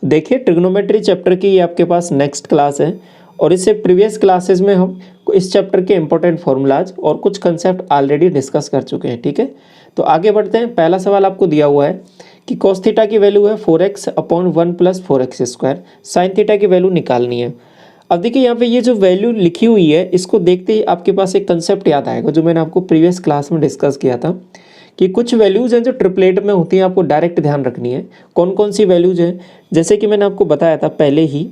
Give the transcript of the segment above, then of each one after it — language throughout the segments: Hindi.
देखिए ट्रिग्नोमेट्री चैप्टर की ये आपके पास नेक्स्ट क्लास है और इससे प्रीवियस क्लासेस में हम इस चैप्टर के इंपॉर्टेंट फॉर्मूलाज और कुछ कंसेप्ट ऑलरेडी डिस्कस कर चुके हैं। ठीक है, तो आगे बढ़ते हैं। पहला सवाल आपको दिया हुआ है कि कॉस थीटा की वैल्यू है 4x upon 1 plus 4x square, sine theta की वैल्यू निकालनी है। अब देखिए यहाँ पे ये जो वैल्यू लिखी हुई है इसको देखते ही आपके पास एक कंसेप्ट याद आएगा जो मैंने आपको प्रीवियस क्लास में डिस्कस किया था कि कुछ वैल्यूज़ हैं जो ट्रिपलेट में होती हैं, आपको डायरेक्ट ध्यान रखनी है। कौन कौन सी वैल्यूज़ हैं, जैसे कि मैंने आपको बताया था पहले ही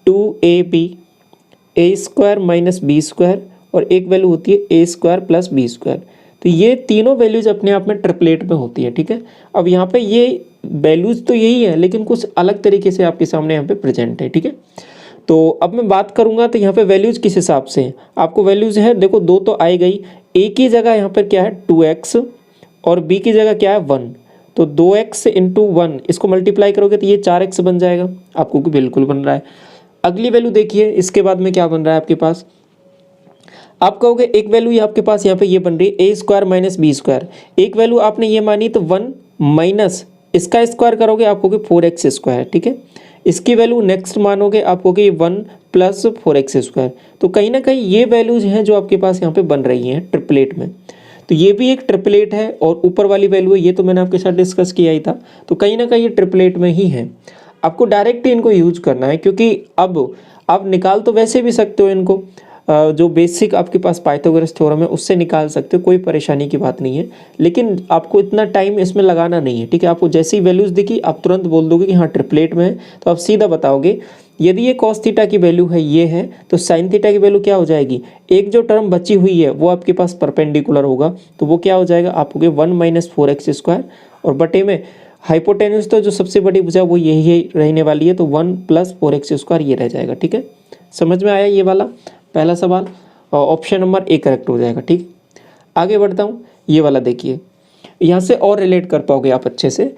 2ab ए स्क्वायर माइनस बी स्क्वायर और एक वैल्यू होती है ए स्क्वायर प्लस बी स्क्वायर। तो ये तीनों वैल्यूज़ अपने आप में ट्रिपलेट में होती है। ठीक है, अब यहाँ पे ये वैल्यूज़ तो यही है लेकिन कुछ अलग तरीके से आपके सामने यहाँ पे प्रेजेंट है। ठीक है, तो अब मैं बात करूँगा तो यहाँ पे वैल्यूज़ किस हिसाब से हैं। आपको वैल्यूज़ है देखो, दो तो आई गई, ए की जगह यहाँ पर क्या है 2x और b की जगह क्या है 1, तो 2x इंटू 1 इसको मल्टीप्लाई करोगे तो ये 4x बन जाएगा, आपको कि बिल्कुल बन रहा है। अगली वैल्यू देखिए, इसके बाद में क्या बन रहा है आपके पास, आप कहोगे एक वैल्यू आपके पास यहाँ पे ये बन रही है ए स्क्वायर माइनस बी स्क्वायर, एक वैल्यू आपने ये मानी तो 1 माइनस इसका स्क्वायर करोगे आपको कि 4x स्क्वायर। ठीक है, इसकी वैल्यू नेक्स्ट मानोगे आपको कि 1 प्लस 4x स्क्वायर। तो कहीं ना कहीं ये वैल्यूज हैं जो आपके पास यहाँ पे बन रही हैं ट्रिपलेट में, तो ये भी एक ट्रिपलेट है और ऊपर वाली वैल्यू है ये तो मैंने आपके साथ डिस्कस किया ही था, तो कहीं ना कहीं ये ट्रिपलेट में ही है। आपको डायरेक्ट इनको यूज करना है क्योंकि अब आप निकाल तो वैसे भी सकते हो इनको, जो बेसिक आपके पास पाइथागोरस थ्योरम है उससे निकाल सकते हो, कोई परेशानी की बात नहीं है, लेकिन आपको इतना टाइम इसमें लगाना नहीं है। ठीक है, आपको जैसी वैल्यूज़ दिखी आप तुरंत बोल दोगे कि हाँ ट्रिपलेट में है, तो आप सीधा बताओगे यदि ये कॉस थीटा की वैल्यू है ये है तो साइन थीटा की वैल्यू क्या हो जाएगी, एक जो टर्म बची हुई है वो आपके पास परपेंडिकुलर होगा तो वो क्या हो जाएगा आपको 1 माइनस 4x स्क्वायर और बटे में हाइपोटेन्यूज तो जो सबसे बड़ी भुजा वो यही रहने वाली है तो 1 प्लस 4x स्क्वायर ये रह जाएगा। ठीक है, समझ में आया ये वाला पहला सवाल, ऑप्शन नंबर ए करेक्ट हो जाएगा। ठीक, आगे बढ़ता हूँ, ये वाला देखिए, यहाँ से और रिलेट कर पाओगे आप अच्छे से।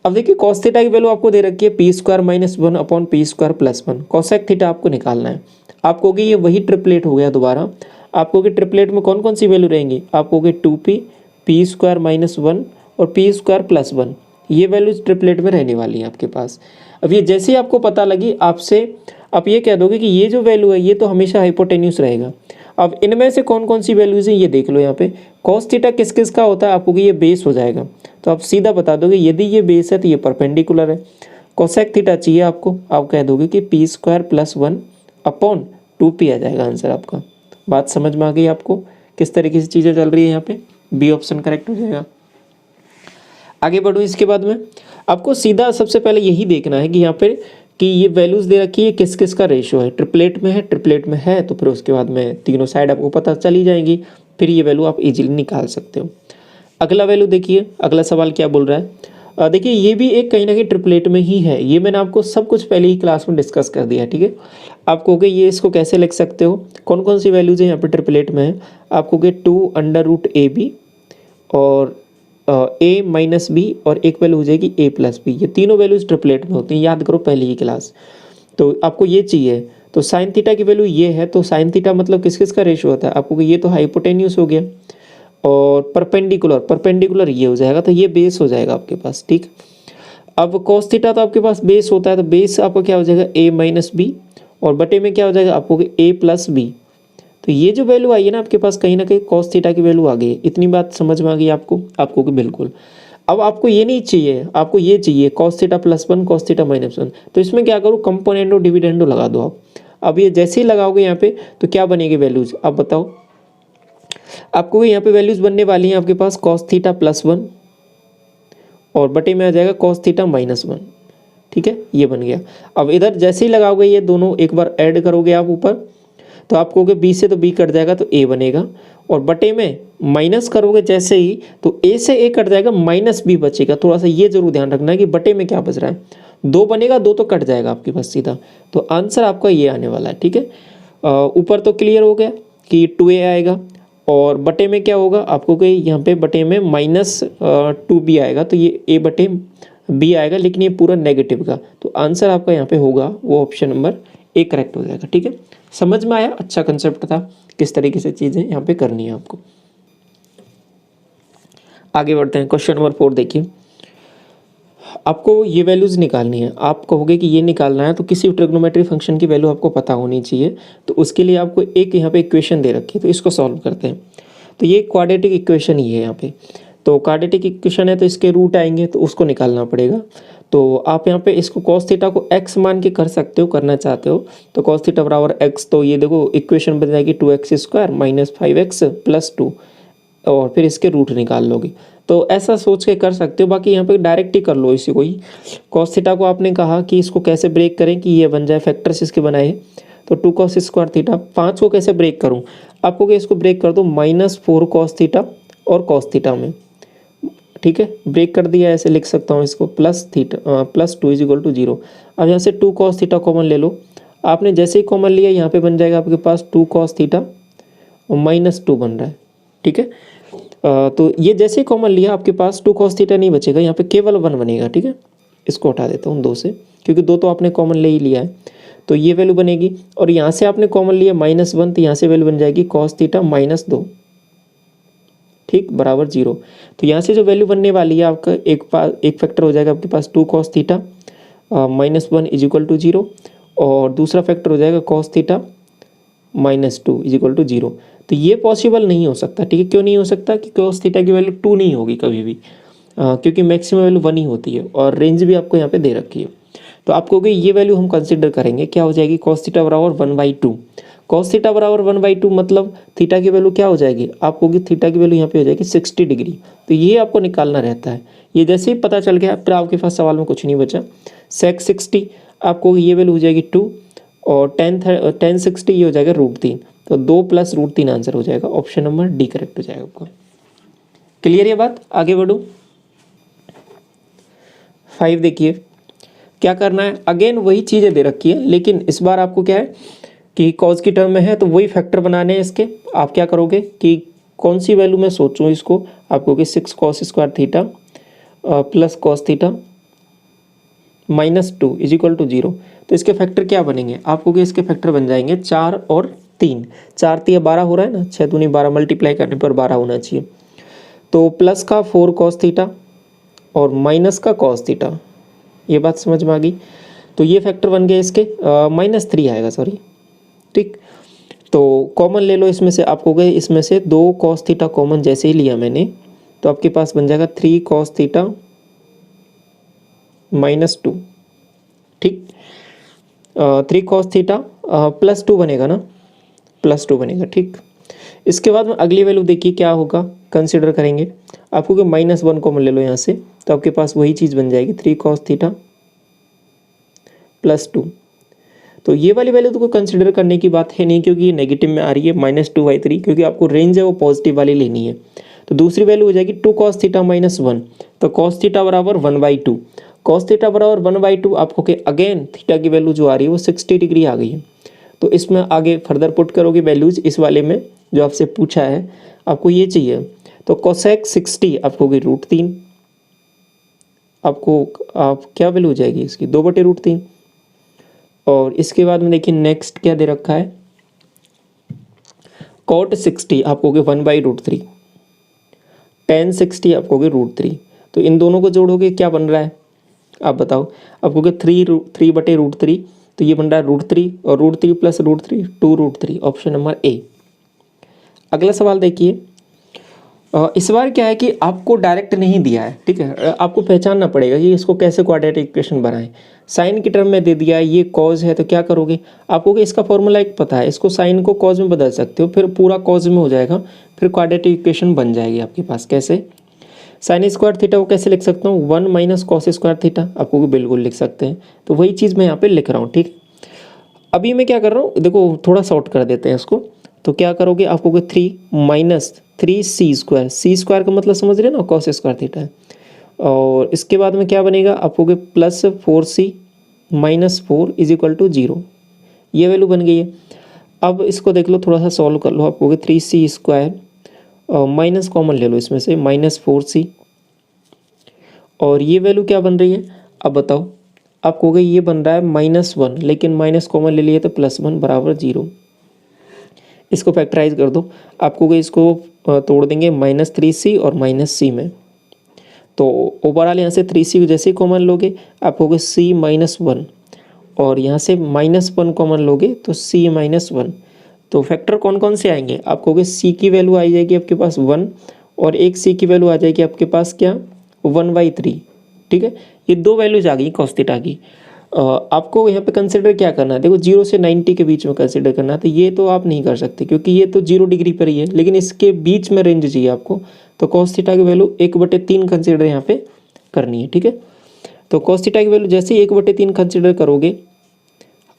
अब देखिए कॉस थीटा की वैल्यू आपको दे रखी है P square minus 1 upon P square plus 1, cosec theta आपको निकालना है। आपको कि ये वही ट्रिपलेट हो गया दोबारा, आपको कि ट्रिपलेट में कौन कौन सी वैल्यू रहेंगी, आपको कि 2p पी स्क्वायर माइनस 1 और पी स्क्वायर प्लस 1, ये वैल्यूज ट्रिपलेट में रहने वाली है आपके पास। अब ये जैसे ही आपको पता लगी आपसे आप ये कह दोगे कि ये जो वैल्यू है ये तो हमेशा हाइपोटेन्यूस रहेगा। अब इनमें से कौन कौन सी वैल्यूज़ हैं ये देख लो, यहाँ पे कॉस थीटा किस किस का होता है, आपको कि ये बेस हो जाएगा तो आप सीधा बता दोगे यदि ये बेस है तो ये परपेंडिकुलर है। कोसेक थीटा चाहिए आपको, आप कह दोगे कि P square plus 1 upon 2p आ जाएगा आंसर आपका। बात समझ में आ गई आपको किस तरीके से चीज़ें चल रही है, यहाँ पे बी ऑप्शन करेक्ट हो जाएगा। आगे बढ़ो, इसके बाद में आपको सीधा सबसे पहले यही देखना है कि यहाँ पे कि ये वैल्यूज़ दे रखी है किस किस का रेशियो है, ट्रिपलेट में है, ट्रिपलेट में है तो फिर उसके बाद में तीनों साइड आपको पता चली जाएंगी, फिर ये वैल्यू आप इजीली निकाल सकते हो। अगला वैल्यू देखिए, अगला सवाल क्या बोल रहा है, देखिए ये भी एक कहीं ना कहीं ट्रिपलेट में ही है, ये मैंने आपको सब कुछ पहले ही क्लास में डिस्कस कर दिया है। ठीक है, आप कहोगे ये इसको कैसे लिख सकते हो, कौन कौन सी वैल्यूज़ हैं यहाँ पे ट्रिपलेट में है, आप कहोगे 2√ab और a माइनस बी और एक वैल्यू हो जाएगी a प्लस बी, ये तीनों वैल्यूज ट्रिपलेट में होती हैं, याद करो पहली ही क्लास। तो आपको ये चाहिए तो साइन थीटा की वैल्यू ये है, तो साइन थीटा मतलब किस किस का रेशियो होता है, आपको ये तो हाइपोटेन्यूस हो गया और परपेंडिकुलर ये हो जाएगा तो ये बेस हो जाएगा आपके पास। ठीक, अब कॉस थीटा तो आपके पास बेस होता है तो बेस आपका क्या हो जाएगा a माइनस बी और बटे में क्या हो जाएगा आपको a प्लस बी, तो ये जो वैल्यू आई है ना आपके पास कहीं ना कहीं कॉस थीटा की वैल्यू आ गई है। इतनी बात समझ में आ गई आपको कि बिल्कुल। अब आपको ये नहीं चाहिए, आपको ये चाहिए cos theta plus 1 cos theta minus 1, तो इसमें क्या करो कंपोनेंडो डिविडेंडो लगा दो आप। अब ये जैसे ही लगाओगे यहाँ पे तो क्या बनेगी वैल्यूज, आप बताओ। आपको यहाँ पे वैल्यूज बनने वाली हैं आपके पास कॉस थीटा प्लस 1 और बटे में आ जाएगा कॉस थीटा माइनस 1। ठीक है, ये बन गया। अब इधर जैसे ही लगाओगे ये दोनों एक बार ऐड करोगे आप ऊपर तो आप कहोगे बी से तो बी कट जाएगा तो ए बनेगा और बटे में माइनस करोगे जैसे ही तो ए से ए कट जाएगा माइनस बी बचेगा। थोड़ा सा ये जरूर ध्यान रखना है कि बटे में क्या बच रहा है, 2 बनेगा, 2 तो कट जाएगा आपके पास सीधा, तो आंसर आपका ये आने वाला है। ठीक है, ऊपर तो क्लियर हो गया कि 2a आएगा और बटे में क्या होगा आपको कि यहाँ पे बटे में माइनस 2b आएगा तो ये a बटे b आएगा, लेकिन ये पूरा नेगेटिव का, तो आंसर आपका यहाँ पे होगा वो ऑप्शन नंबर ए करेक्ट हो जाएगा। ठीक है, समझ में आया, अच्छा कंसेप्ट था किस तरीके से चीज़ें यहाँ पे करनी है आपको। आगे बढ़ते हैं, क्वेश्चन नंबर 4 देखिए, आपको ये वैल्यूज़ निकालनी है। आप कहोगे कि ये निकालना है तो किसी ट्रिग्नोमेट्री फंक्शन की वैल्यू आपको पता होनी चाहिए। तो उसके लिए आपको एक यहाँ पे इक्वेशन दे रखी है, तो इसको सॉल्व करते हैं। तो ये क्वाड्रेटिक इक्वेशन ही है यहाँ पे। तो क्वाड्रेटिक इक्वेशन है तो इसके रूट आएंगे तो उसको निकालना पड़ेगा। तो आप यहाँ पे इसको कॉस थीटा को x मान के कर सकते हो, करना चाहते हो तो कॉस थीटा बराबर x, तो ये देखो इक्वेशन बन जाएगी 2x² माइनस 5x प्लस 2 और फिर इसके रूट निकाल लोगे। तो ऐसा सोच के कर सकते हो, बाकी यहाँ पे डायरेक्ट ही कर लो इसी को ही। कॉस थीटा को आपने कहा कि इसको कैसे ब्रेक करें कि ये बन जाए फैक्टर्स इसके बनाए, तो 2 cos स्क्वायर थीटा। 5 को कैसे ब्रेक करूँ, आपको कि इसको ब्रेक कर दो -4 cos थीटा और कॉस थीटा में, ठीक है। ब्रेक कर दिया, ऐसे लिख सकता हूँ इसको +2 = 0। अब यहाँ से 2 cos थीटा कॉमन ले लो। आपने जैसे ही कॉमन लिया यहाँ पे बन जाएगा आपके पास 2 cos थीटा और -2 बन रहा है, ठीक है। तो ये जैसे ही कॉमन लिया आपके पास 2 cos थीटा नहीं बचेगा, यहाँ पे केवल 1 बनेगा, ठीक है। इसको हटा देता हूँ 2 से, क्योंकि 2 तो आपने कॉमन ले ही लिया है। तो ये वैल्यू बनेगी और यहाँ से आपने कॉमन लिया -1, तो यहाँ से वैल्यू बन जाएगी cos थीटा -2, ठीक, बराबर 0। तो यहाँ से जो वैल्यू बनने वाली है आपका एक फैक्टर हो जाएगा आपके पास 2 cos थीटा -1 = 0 और दूसरा फैक्टर हो जाएगा cos थीटा -2 = 0। तो ये पॉसिबल नहीं हो सकता, ठीक है। क्यों नहीं हो सकता कि cos थीटा की वैल्यू 2 नहीं होगी कभी भी, क्योंकि मैक्सिमम वैल्यू 1 ही होती है और रेंज भी आपको यहाँ पे दे रखी है। तो आपको कि ये वैल्यू हम कंसिडर करेंगे, क्या हो जाएगी cos थीटा बराबर 1/2। cos थीटा बराबर 1/2 मतलब थीटा की वैल्यू क्या हो जाएगी, आपको कि थीटा की वैल्यू यहाँ पे हो जाएगी 60 डिग्री। तो ये आपको निकालना रहता है। ये जैसे ही पता चल गया फिर आपके पास सवाल में कुछ नहीं बचा। sec 60 आपको ये वैल्यू हो जाएगी 2 और tan 60 ये हो जाएगा √3। तो 2 + √3 आंसर हो जाएगा, ऑप्शन नंबर डी करेक्ट हो जाएगा आपका। क्लियर ये बात, आगे बढ़ो। 5 देखिए क्या करना है, अगेन वही चीज़ें दे रखी है, लेकिन इस बार आपको क्या है कि कॉज की टर्म में है तो वही फैक्टर बनाने हैं इसके। आप क्या करोगे कि कौन सी वैल्यू में सोचूं इसको, आपको कि 6 cos square theta plus cos theta -2 = 0। तो इसके फैक्टर क्या बनेंगे, आपको कि इसके फैक्टर बन जाएंगे 4 और 3। 4 × 12 हो रहा है ना, 6 दूनी 12 मल्टीप्लाई करने पर 12 होना चाहिए। तो प्लस का 4 cos थीटा और माइनस का cos थीटा, ये बात समझ में आ गई। तो ये फैक्टर बन गए इसके -3 आएगा, सॉरी, ठीक। तो कॉमन ले लो इसमें से, आपको गए इसमें से 2 cos थीटा कॉमन जैसे ही लिया मैंने, तो आपके पास बन जाएगा 3 cos थीटा -2, ठीक। 3 cos थीटा +2 बनेगा ना, +2 बनेगा, ठीक। इसके बाद में अगली वैल्यू देखिए क्या होगा, कंसिडर करेंगे। आपको कि -1 कॉमन ले लो यहाँ से, तो आपके पास वही चीज़ बन जाएगी 3 cos थीटा +2। तो ये वाली वैल्यू तो कोई कंसिडर करने की बात है नहीं, क्योंकि ये नेगेटिव में आ रही है -2/3, क्योंकि आपको रेंज है वो पॉजिटिव वाली लेनी है। तो दूसरी वैल्यू हो जाएगी 2 cos थीटा -1, तो cos थीटा बराबर 1/2। cos थीटा बराबर 1/2 आपको कि अगेन थीटा की वैल्यू जो आ रही है वो 60 डिग्री आ गई है। तो इसमें आगे फर्दर पुट करोगे वैल्यूज, इस वाले में जो आपसे पूछा है आपको ये चाहिए। तो cosec 60 आपको कि √3, आपको आप क्या वैल्यू हो जाएगी इसकी 2/√3। और इसके बाद में देखिए नेक्स्ट क्या दे रखा है, cot 60 आपको कि 1/√3, tan 60 आपको कि √3। तो इन दोनों को जोड़ोगे क्या बन रहा है आप बताओ, आपको कि 3/√3, तो ये बन रहा है √3 और √3 + √3 2√3, ऑप्शन नंबर ए। अगला सवाल देखिए, इस बार क्या है कि आपको डायरेक्ट नहीं दिया है, ठीक है। आपको पहचानना पड़ेगा कि इसको कैसे क्वाड्रेटिक इक्वेशन बनाएं। साइन की टर्म में दे दिया है, ये कॉज है, तो क्या करोगे, आपको कि इसका फॉर्मूला एक पता है, इसको साइन को कॉज में बदल सकते हो, फिर पूरा कॉज में हो जाएगा, फिर क्वाड्रेटिक इक्वेशन बन जाएगी आपके पास। कैसे, साइन स्क्वायर थीटा को कैसे लिख सकता हूँ, 1 - cos स्क्वायर थीटा, आपको कि बिल्कुल लिख सकते हैं। तो वही चीज़ मैं यहाँ पे लिख रहा हूँ, ठीक। अभी मैं क्या कर रहा हूँ, देखो थोड़ा शॉर्ट कर देते हैं इसको। तो क्या करोगे, आपको कि 3 - 3c², c² का मतलब समझ रहे हो ना, cos स्क्वायर थीटा है। और इसके बाद में क्या बनेगा, आपको कि +4c - 4 = 0, ये वैल्यू बन गई है। अब इसको देख लो, थोड़ा सा सॉल्व कर लो, आपको कि 3c² माइनस कॉमन ले लो इसमें से -4c, और ये वैल्यू क्या बन रही है अब बताओ, आपको कि ये बन रहा है -1, लेकिन माइनस कॉमन ले लिए तो +1 बराबर 0। इसको फैक्टराइज कर दो, आपको कि इसको तोड़ देंगे -3c और -c में, तो ओवरऑल यहाँ से 3c जैसे कॉमन लोगे आप होगे c-1 और यहाँ से -1 कॉमन लोगे तो c-1। तो फैक्टर कौन कौन से आएंगे, आपको होगे c की वैल्यू आ जाएगी आपके पास 1 और एक c की वैल्यू आ जाएगी आपके पास क्या 1/3। ठीक है, ये दो वैल्यूज आ गई cos थीटा की। आपको यहाँ पे कंसिडर क्या करना है, देखो 0 से 90 के बीच में कंसिडर करना है। तो ये तो आप नहीं कर सकते क्योंकि ये तो 0 डिग्री पर ही है, लेकिन इसके बीच में रेंज चाहिए आपको। तो cos थीटा की वैल्यू 1/3 कंसिडर यहाँ पे करनी है। ठीक है, तो cos थीटा की वैल्यू जैसे ही 1/3 कंसिडर करोगे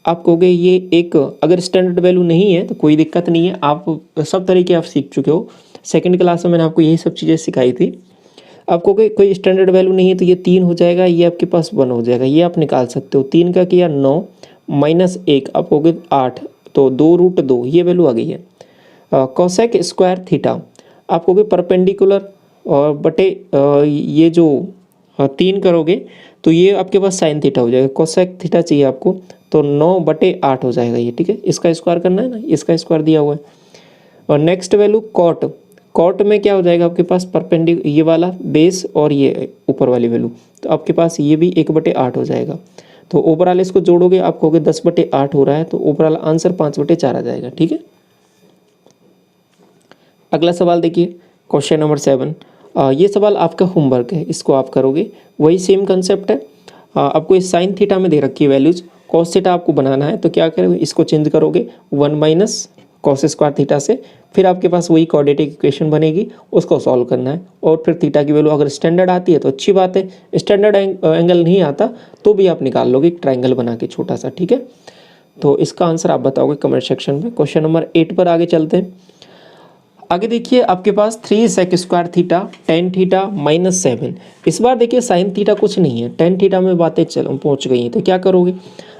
आप कहोगे ये एक, अगर स्टैंडर्ड वैल्यू नहीं है तो कोई दिक्कत नहीं है, आप सब तरीके आप सीख चुके हो। सेकंड क्लास में मैंने आपको यही सब चीज़ें सिखाई थी। आपको कोई स्टैंडर्ड वैल्यू नहीं है तो ये 3 हो जाएगा, ये आपके पास 1 हो जाएगा, ये आप निकाल सकते हो। 3 का किया 9 -1 आप कहोगे 8, तो 2√2 ये वैल्यू आ गई है। कोसेक स्क्वायर थीटा आप कहोगे परपेंडिकुलर और बटे ये जो 3 करोगे तो ये आपके पास साइन थीटा हो जाएगा। कोसेक थीटा चाहिए आपको तो 9/8 हो जाएगा ये। ठीक है, इसका स्क्वायर करना है ना, इसका स्क्वायर दिया हुआ है। और नेक्स्ट वैल्यू कॉट में क्या हो जाएगा आपके पास परपेंडिकुलर ये वाला बेस और ये ऊपर वाली वैल्यू, तो आपके पास ये भी 1/8 हो जाएगा। तो ओवरऑल इसको जोड़ोगे आप कहोगे 10/8 हो रहा है, तो ओवरऑल आंसर 5/4 आ जाएगा। ठीक है, अगला सवाल देखिए क्वेश्चन नंबर 7। ये सवाल आपका होमवर्क है, इसको आप करोगे। वही सेम कंसेप्ट है। आपको इस साइन थीटा में दे रखी है वैल्यूज, कॉस थीटा आपको बनाना है तो क्या करोगे, इसको चेंज करोगे 1 - cos स्क्वायर थीटा से, फिर आपके पास वही क्वाड्रेटिक इक्वेशन बनेगी, उसको सॉल्व करना है। और फिर थीटा की वैल्यू अगर स्टैंडर्ड आती है तो अच्छी बात है, स्टैंडर्ड एंगल नहीं आता तो भी आप निकाल लोगे एक ट्राइंगल बना के छोटा सा। ठीक है, तो इसका आंसर आप बताओगे कमेंट सेक्शन में। क्वेश्चन नंबर 8 पर आगे चलते हैं। आगे देखिए आपके पास 3 sec square theta tan theta -7। इस बार देखिए साइन थीटा कुछ नहीं है, tan थीटा में बातें पहुंच गई हैं। तो क्या करोगे,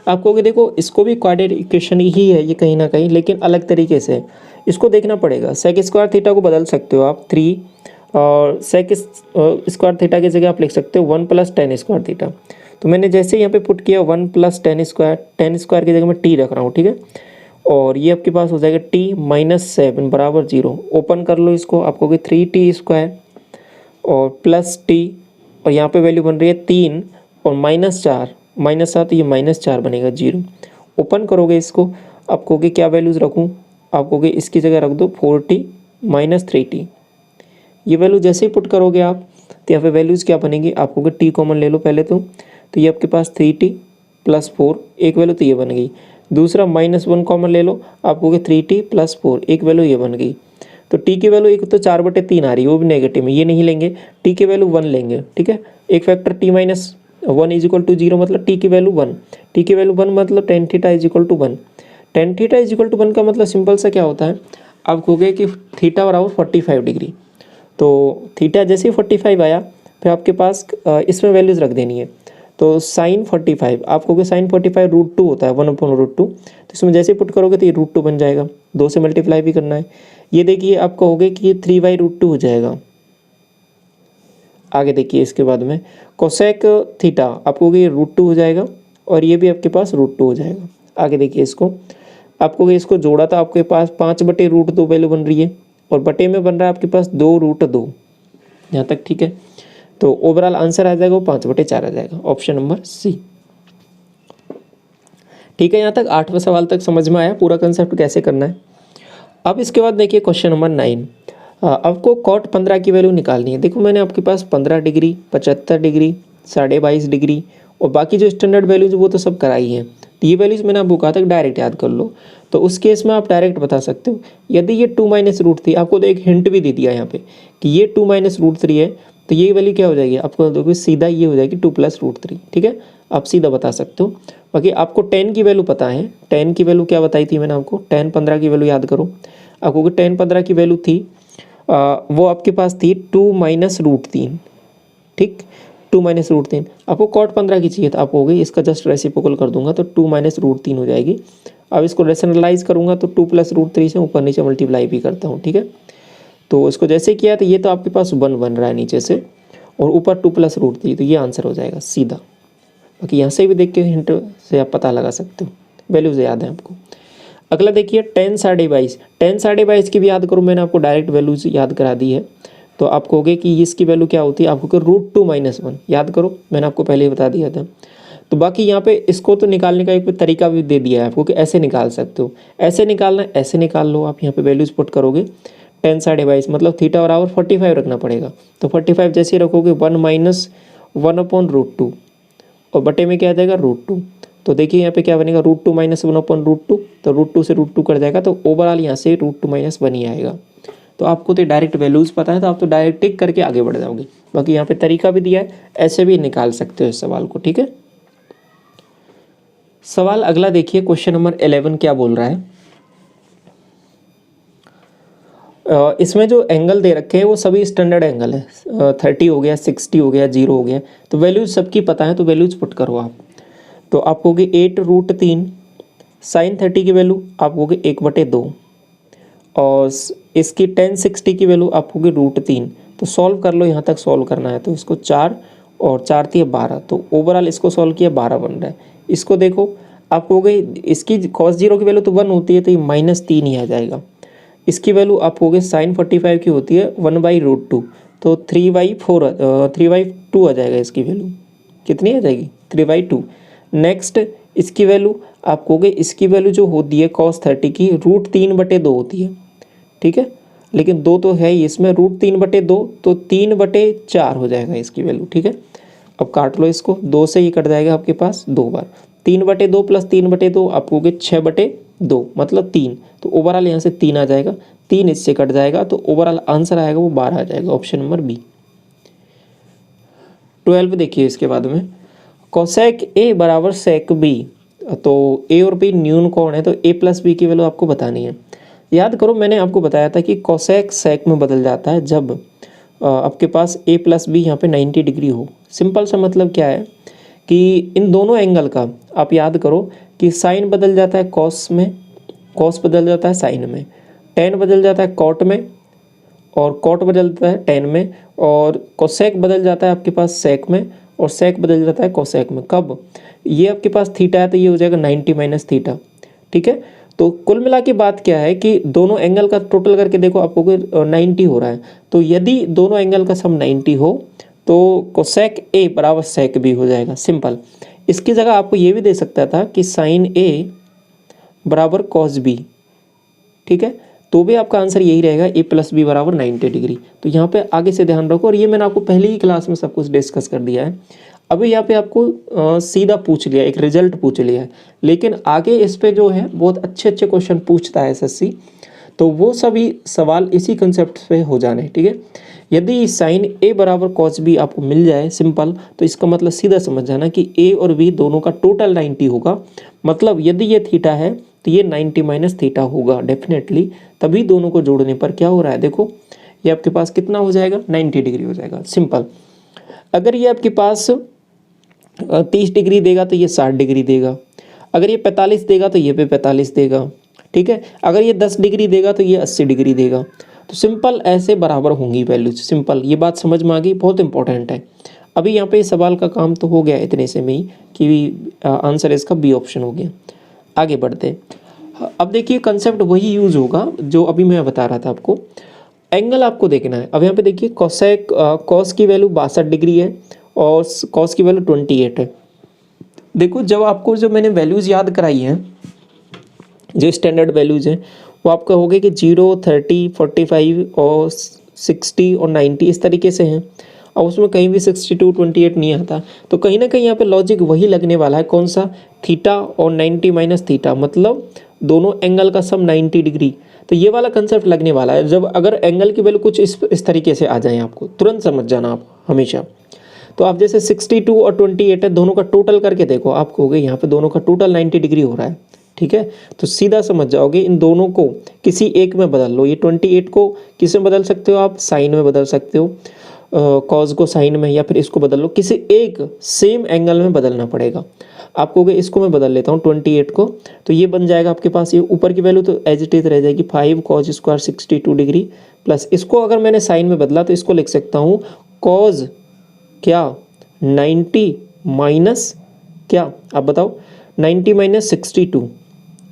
आप कहोगे देखो इसको भी क्वाड्रेटिक इक्वेशन ही है ये कहीं ना कहीं, लेकिन अलग तरीके से इसको देखना पड़ेगा। sec स्क्वायर थीटा को बदल सकते हो आप 3 और sec स्क्वायर थीटा की जगह आप लिख सकते हो 1 + tan स्क्वायर थीटा। तो मैंने जैसे यहाँ पे पुट किया 1 + tan स्क्वायर की जगह मैं t रख रहा हूँ। ठीक है, और ये आपके पास हो जाएगा t -7 बराबर 0। ओपन कर लो इसको, आपको 3t² और प्लस t और यहाँ पे वैल्यू बन रही है 3 और -4 -7, ये -4 बनेगा 0। ओपन करोगे इसको, आप कहोगे क्या वैल्यूज़ रखूँ, आप कहोगे इसकी जगह रख दो 4t - 3t। ये वैल्यू जैसे ही पुट करोगे आप तो यहाँ पे वैल्यूज़ क्या बनेगी, आप कहोगे t कॉमन ले लो पहले तो ये आपके पास 3t + 4 एक वैल्यू तो ये बन गई। दूसरा -1 कॉमन ले लो, आप कहोगे 3t + 4 एक वैल्यू ये बन गई। तो t की वैल्यू एक तो 4/3 आ रही है, वो भी नेगेटिव में, ये नहीं लेंगे, t की वैल्यू 1 लेंगे। ठीक है, एक फैक्टर t - 1 = 0 मतलब t की वैल्यू 1, t की वैल्यू 1 मतलब tan थीटा = 1। tan थीटा = 1 का मतलब सिंपल सा क्या होता है, आप कहोगे कि थीटा बराबर 45 डिग्री। तो थीटा जैसे ही 45 आया फिर आपके पास इसमें वैल्यूज़ रख देनी है। तो sin 45 आप कहोगे sin 45 √2 होता है 1/√2, तो इसमें जैसे पुट करोगे तो ये √2 बन जाएगा, 2 से मल्टीप्लाई भी करना है। ये देखिए आप कहोगे कि ये 3/√2 हो जाएगा। आगे देखिए इसके बाद में कोसेक थीटा आप कहोगे ये √2 हो जाएगा और ये भी आपके पास √2 हो जाएगा। आगे देखिए इसको, आप कहोगे इसको जोड़ा था आपके पास 5/√2 वैल्यू बन रही है और बटे में बन रहा है आपके पास 2√2 यहाँ तक। ठीक है, तो ओवरऑल आंसर आ जाएगा वो 5/4 आ जाएगा, ऑप्शन नंबर सी। ठीक है, यहाँ तक 8वां सवाल तक समझ में आया पूरा कंसेप्ट कैसे करना है। अब इसके बाद देखिए क्वेश्चन नंबर 9। आपको cot 15 की वैल्यू निकालनी है। देखो मैंने आपके पास 15 डिग्री, 75 डिग्री, 22.5 डिग्री और बाकी जो स्टैंडर्ड वैल्यूज वो तो सब कराई है। तो ये वैल्यूज मैंने आपको कहा था डायरेक्ट याद कर लो, तो उस केस में आप डायरेक्ट बता सकते हो। यदि ये 2 - √3, आपको तो एक हिंट भी दे दिया यहाँ पे कि ये 2 - √3 है, तो ये वैल्यू क्या हो जाएगी, आपको देखो सीधा ये हो जाएगी 2 + √3। ठीक है, आप सीधा बता सकते हो। बाकी आपको tan की वैल्यू पता है, tan की वैल्यू क्या बताई थी मैंने आपको, tan 15 की वैल्यू याद करो। आपको tan 15 की वैल्यू थी वो आपके पास थी 2 - √3। ठीक, 2 - √3। आपको cot 15 की चाहिए, तो आप हो गई इसका जस्ट रेसिप्रोकल कर दूंगा तो 2 - √3 हो जाएगी। अब इसको रेशनलाइज करूंगा तो 2 + √3 से ऊपर नीचे मल्टीप्लाई भी करता हूँ। ठीक है, तो इसको जैसे किया तो ये तो आपके पास 1 बन रहा है नीचे से और ऊपर 2 + √3, तो ये आंसर हो जाएगा सीधा। बाकी यहाँ से भी देख के हिंट से आप पता लगा सकते हो, वैल्यूज याद है आपको। अगला देखिए tan 22.5 की भी याद करूँ, मैंने आपको डायरेक्ट वैल्यूज याद करा दी है। तो आप कहोगे कि इसकी वैल्यू क्या होती है, आप कहोगे √2 - 1। याद करो, मैंने आपको पहले ही बता दिया था। तो बाकी यहाँ पे इसको तो निकालने का एक तरीका भी दे दिया है आपको कि ऐसे निकाल सकते हो, ऐसे निकालना है ऐसे निकाल लो। आप यहाँ पे वैल्यूज पुट करोगे, 10 साढ़े 22 मतलब थीटा बराबर 45 रखना पड़ेगा। तो 45 जैसे रखोगे 1 - 1/√2 और बटे में क्या आ जाएगा √2। तो देखिए यहाँ पे क्या बनेगा √2 - 1/√2, तो √2 से √2 कट जाएगा, तो ओवरऑल यहाँ से √2 - 1 ही आएगा। तो आपको तो डायरेक्ट वैल्यूज़ पता है तो आप तो डायरेक्ट टिक करके आगे बढ़ जाओगे। बाकी यहाँ पे तरीका भी दिया है, ऐसे भी निकाल सकते हो इस सवाल को, ठीक है। सवाल अगला देखिए, क्वेश्चन नंबर 11 क्या बोल रहा है। इसमें जो एंगल दे रखे हैं वो सभी स्टैंडर्ड एंगल है, 30 हो गया, 60 हो गया, 0 हो गया। तो वैल्यूज सबकी पता है, तो वैल्यूज पुट करो आप। तो आप कहोगे 8√3 साइन 30 की वैल्यू आप कहोगे 1/2 और इसकी tan 60 की वैल्यू आप कहोगे √3। तो सॉल्व कर लो, यहाँ तक सॉल्व करना है। तो इसको 4 और 4 थी 12, तो ओवरऑल इसको सॉल्व किया 12 बन रहा है। इसको देखो, आप कहोगे इसकी cos 0 की वैल्यू तो 1 होती है, तो ये -3 ही आ जाएगा। इसकी वैल्यू आप कहोगे साइन 45 की होती है 1/√2, तो 3/2 आ जाएगा। इसकी वैल्यू कितनी आ जाएगी 3/2। नेक्स्ट इसकी वैल्यू आप कहोगे, इसकी वैल्यू जो होती है cos 30 की √3/2 होती है, ठीक है। लेकिन 2 तो है ही इसमें, √3/2 तो 3/4 हो जाएगा इसकी वैल्यू, ठीक है। अब काट लो इसको, 2 से ही कट जाएगा आपके पास 2 बार। 3/2 प्लस 3/2 आप कहोगे 6/2 मतलब 3। तो ओवरऑल यहाँ से 3 आ जाएगा, 3 इससे कट जाएगा, तो ओवरऑल आंसर आएगा वो 12 आ जाएगा, ऑप्शन नंबर बी। 12 देखिए इसके बाद में, कोसेक ए बराबर सेक बी। तो ए और बी न्यून कौन है, तो a + b की वैल्यू आपको बतानी है। याद करो, मैंने आपको बताया था कि कोसेक सेक में बदल जाता है जब आपके पास a + b यहाँ पे 90 डिग्री हो। सिंपल सा मतलब क्या है कि इन दोनों एंगल का आप याद करो कि साइन बदल जाता है कॉस में, कॉस बदल जाता है साइन में, टेन बदल जाता है कॉट में, और कॉट बदल जाता है टेन में, और कोसेक बदल जाता है आपके पास सेक में, और सेक बदल जाता है कोसेक में। कब? ये आपके पास थीटा है तो ये हो जाएगा 90 - थीटा, ठीक है। तो कुल मिला के बात क्या है कि दोनों एंगल का टोटल करके देखो, आपको 90 हो रहा है। तो यदि दोनों एंगल का सम 90 हो तो कोसेक ए बराबर सेक बी हो जाएगा, सिंपल। इसकी जगह आपको ये भी दे सकता था कि साइन ए बराबर कॉस बी, ठीक है, तो भी आपका आंसर यही रहेगा, a + b बराबर 90 डिग्री। तो यहाँ पे आगे से ध्यान रखो, और ये मैंने आपको पहले ही क्लास में सब कुछ डिस्कस कर दिया है। अभी यहाँ पे आपको सीधा पूछ लिया, एक रिजल्ट पूछ लिया है, लेकिन आगे इस पे जो है बहुत अच्छे अच्छे क्वेश्चन पूछता है SSC, तो वो सभी सवाल इसी कंसेप्ट पे हो जाने, ठीक है। यदि साइन a बराबर कॉस b आपको मिल जाए सिंपल, तो इसका मतलब सीधा समझ जाना कि a और b दोनों का टोटल 90 होगा। मतलब यदि ये थीटा है तो ये 90 - थीटा होगा डेफिनेटली। तभी दोनों को जोड़ने पर क्या हो रहा है, देखो ये आपके पास कितना हो जाएगा, 90 डिग्री हो जाएगा, सिंपल। अगर ये आपके पास 30 डिग्री देगा तो ये 60 डिग्री देगा, अगर ये 45 देगा तो ये पे 45 देगा, ठीक है। अगर ये 10 डिग्री देगा तो ये 80 डिग्री देगा। तो सिंपल ऐसे बराबर होंगी वैल्यूज, सिंपल। ये बात समझ में आ गई, बहुत इंपॉर्टेंट है। अभी यहाँ पे इस सवाल का काम तो हो गया इतने से में ही कि आंसर इसका बी ऑप्शन हो गया। आगे बढ़ते, अब देखिए कंसेप्ट वही यूज होगा जो अभी मैं बता रहा था आपको। एंगल आपको देखना है। अब यहाँ पे देखिए कोसेक कॉस की वैल्यू 62 डिग्री है और कॉस की वैल्यू 28 है। देखो जब आपको जो मैंने वैल्यूज़ याद कराई हैं, जो स्टैंडर्ड वैल्यूज़ हैं, वो आपका हो गया कि 0, 30, 45 और 60 और 90 इस तरीके से हैं, और उसमें कहीं भी 62, 28 नहीं आता। तो कहीं ना कहीं यहाँ पे लॉजिक वही लगने वाला है, कौन सा, थीटा और 90 - थीटा, मतलब दोनों एंगल का सम 90 डिग्री। तो ये वाला कंसेप्ट लगने वाला है। जब अगर एंगल की वैल्यू कुछ इस तरीके से आ जाए, आपको तुरंत समझ जाना आप हमेशा। तो आप जैसे 62 और 28 है, दोनों का टोटल करके देखो, आप कहोगे यहाँ पे दोनों का टोटल 90 डिग्री हो रहा है, ठीक है। तो सीधा समझ जाओगे, इन दोनों को किसी एक में बदल लो। ये 28 को किस में बदल सकते हो आप, साइन में बदल सकते हो, कॉज को साइन में, या फिर इसको बदल लो, किसी एक सेम एंगल में बदलना पड़ेगा। आप कहोगे इसको मैं बदल लेता हूँ 28 को, तो ये बन जाएगा आपके पास, ये ऊपर की वैल्यू तो एज इट इज रह जाएगी 5 cos स्क्वायर 62 डिग्री, प्लस इसको अगर मैंने साइन में बदला तो इसको लिख सकता हूँ cos क्या 90 माइनस क्या, आप बताओ, 90 - 62।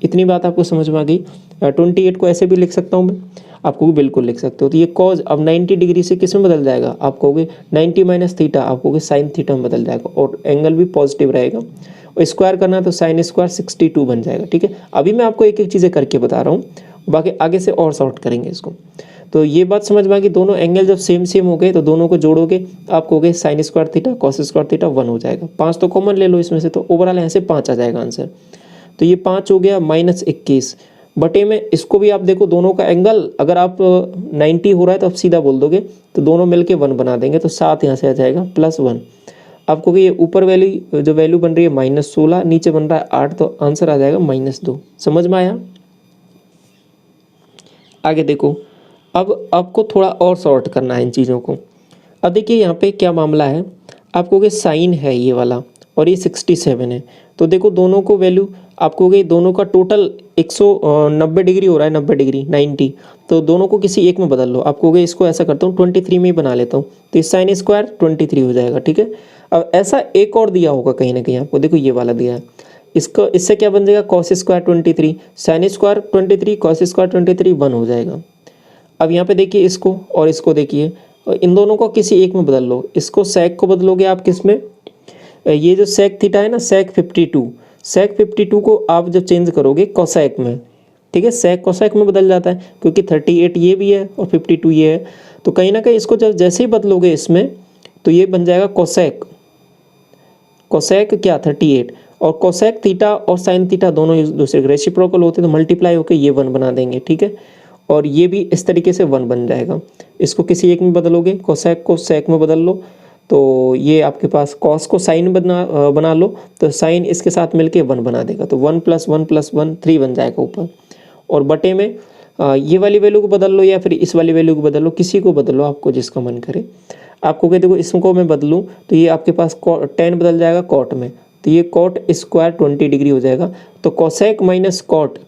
इतनी बात आपको समझ में आ गई। 28 को ऐसे भी लिख सकता हूँ मैं। आप कहोगे बिल्कुल लिख सकते हो। तो ये कॉज अब 90 डिग्री से किस में बदल जाएगा, आप कहोगे 90 माइनस थीटा, आप कहोगे साइन थीटा में बदल जाएगा और एंगल भी पॉजिटिव रहेगा। और स्क्वायर करना तो साइन स्क्वायर 62 बन जाएगा। ठीक है, अभी मैं आपको एक एक चीज़ें करके बता रहा हूँ, बाकी आगे से और सॉर्ट करेंगे इसको। तो ये बात समझ में आ गई, दोनों एंगल जब सेम सेम हो गए तो दोनों को जोड़ोगे, आप कहोगे sine square theta cos square theta 1 हो जाएगा। 5 तो कॉमन ले लो इसमें से, तो ओवरऑल यहाँ से 5 आ जाएगा आंसर। तो ये 5 हो गया -21 बटे में, इसको भी आप देखो दोनों का एंगल अगर आप 90 हो रहा है तो आप सीधा बोल दोगे, तो दोनों मिलके 1 बना देंगे, तो 7 यहाँ से आ जाएगा +1। आपको ये ऊपर वैल्यू जो वैल्यू बन रही है -16, नीचे बन रहा है 8, तो आंसर आ जाएगा -2। समझ में आया? आगे देखो, अब आपको थोड़ा और सॉर्ट करना है इन चीज़ों को। अब देखिए यहाँ पे क्या मामला है, आप कहोगे साइन है ये वाला और ये 67 है, तो देखो दोनों को वैल्यू आप कहोगे दोनों का टोटल 190 डिग्री हो रहा है, 90 डिग्री 90, तो दोनों को किसी एक में बदल लो। आप कहोगे इसको ऐसा करता हूँ 23 में ही बना लेता हूँ, तो इस साइन स्क्वायर 23 हो जाएगा। ठीक है, अब ऐसा एक और दिया होगा कहीं ना कहीं आपको, देखो ये वाला दिया है, इसको इससे क्या बन जाएगा cos square 23, sine square 23, cos square 23 1 हो जाएगा। अब यहाँ पे देखिए इसको और इसको देखिए, इन दोनों को किसी एक में बदल लो। इसको सेक को बदलोगे आप किस में, ये जो सेक थीटा है ना सेक 52, सेक 52 को आप जब चेंज करोगे कोसेक में, ठीक है, सेक कोसेक में बदल जाता है क्योंकि 38 ये भी है और 52 ये है, तो कहीं ना कहीं इसको जब जैसे ही बदलोगे इसमें तो ये बन जाएगा कोसेक, कोसेक क्या 38, और कोसेक थीटा और साइन थीटा दोनों एक दूसरे के रेसिप्रोकल होते हैं, तो मल्टीप्लाई होकर ये 1 बना देंगे। ठीक है, और ये भी इस तरीके से 1 बन जाएगा। इसको किसी एक में बदलोगे, कोसेक को सेक में बदल लो, तो ये आपके पास कॉस को साइन बना लो, तो साइन इसके साथ मिलके 1 बना देगा, तो 1 + 1 + 1 3 बन जाएगा ऊपर। और बटे में ये वाली वैल्यू को बदल लो या फिर इस वाली वैल्यू को बदल लो, किसी को बदलो आपको जिसका मन करे। आपको कह देखो इसको मैं बदलूँ तो ये आपके पास tan बदल जाएगा कॉट में, तो ये कॉट स्क्वायर 20 डिग्री हो जाएगा, तो कोसेक माइनस कॉट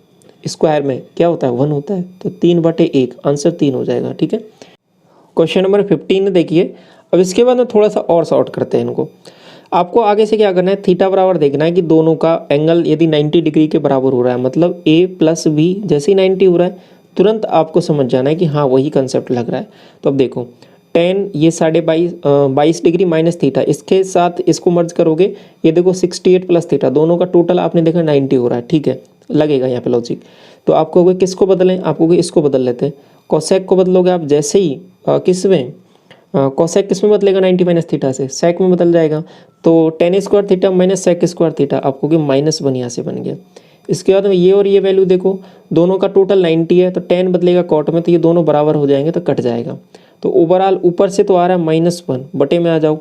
स्क्वायर में क्या होता है 1 होता है, तो 3/1 आंसर 3 हो जाएगा। ठीक है, क्वेश्चन नंबर 15 देखिए। अब इसके बाद में थोड़ा सा और सॉर्ट करते हैं इनको। आपको आगे से क्या करना है, थीटा बराबर देखना है कि दोनों का एंगल यदि 90 डिग्री के बराबर हो रहा है, मतलब A + B जैसे ही 90 हो रहा है तुरंत आपको समझ जाना है कि हाँ वही कंसेप्ट लग रहा है। तो अब देखो tan ये 22 डिग्री माइनस थीटा, इसके साथ इसको मर्ज करोगे, ये देखो 68 + थीटा, दोनों का टोटल आपने देखा 90 हो रहा है। ठीक है, लगेगा यहाँ पे लॉजिक। तो आप कहोगे किसको बदलें, आप कहोगे इसको बदल लेते हैं। कोसेक को बदलोगे आप जैसे ही किस में, कोसेक किस में बदलेगा 90 माइनस थीटा से, सेक में बदल जाएगा, तो tan square theta minus sec square theta, आप कहोगे -1 यहाँ से बन गया। इसके बाद में ये और ये वैल्यू देखो, दोनों का टोटल 90 है, तो tan बदलेगा कॉट में, तो ये दोनों बराबर हो जाएंगे तो कट जाएगा। तो ओवरऑल ऊपर से तो आ रहा है -1, बटे में आ जाओ।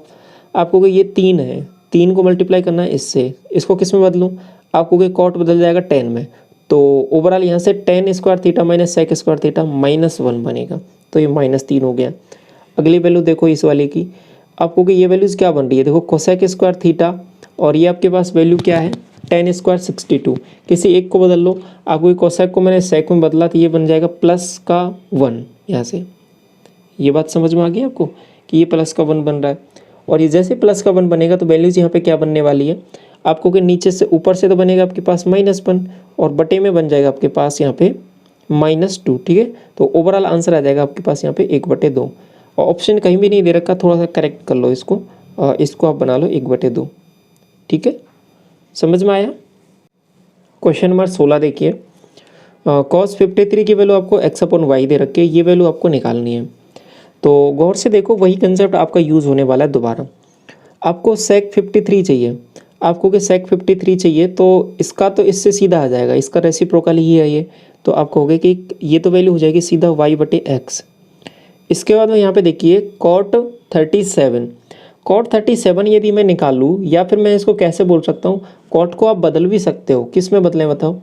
आप कहोगे ये 3 है, 3 को मल्टीप्लाई करना है इससे, इसको किस में बदलूँ, आप कहोगे कॉट बदल जाएगा tan में, तो ओवरऑल यहाँ से tan square theta minus sec square theta -1 बनेगा, तो ये -3 हो गया। अगली वैल्यू देखो इस वाले की, आप कहोगे ये वैल्यूज़ क्या बन रही है, देखो कोसेक स्क्वायर थीटा और ये आपके पास वैल्यू क्या है tan स्क्वायर 62, किसी एक को बदल लो। आपको कोसेक को मैंने सेक में बदला, तो ये बन जाएगा +1 यहाँ से। ये बात समझ में आ गई आपको कि ये +1 बन रहा है, और ये जैसे +1 बनेगा तो वैल्यूज़ यहाँ पे क्या बनने वाली है, आपको कि नीचे से ऊपर से तो बनेगा आपके पास -1 और बटे में बन जाएगा आपके पास यहाँ पे -2। ठीक है, तो ओवरऑल आंसर आ जाएगा आपके पास यहाँ पे 1/2, और ऑप्शन कहीं भी नहीं दे रखा, थोड़ा सा करेक्ट कर लो इसको, इसको आप बना लो 1/2। ठीक है, समझ में आया। क्वेश्चन नंबर 16 देखिए। cos 53 की वैल्यू आपको x/y दे रखी है, ये वैल्यू आपको निकालनी है। तो गौर से देखो वही कंसेप्ट आपका यूज़ होने वाला है दोबारा। आपको sec 53 चाहिए, आपको कि sec 53 चाहिए, तो इसका तो इससे सीधा आ जाएगा, इसका रेसिप्रोकल ही है ये, तो आप कहोगे कि ये तो वैल्यू हो जाएगी सीधा y/x। इसके बाद में यहाँ पे देखिए cot 37, cot 37 यदि मैं निकालूँ, या फिर मैं इसको कैसे बोल सकता हूँ, cot को आप बदल भी सकते हो, किस में बदलें बताओ,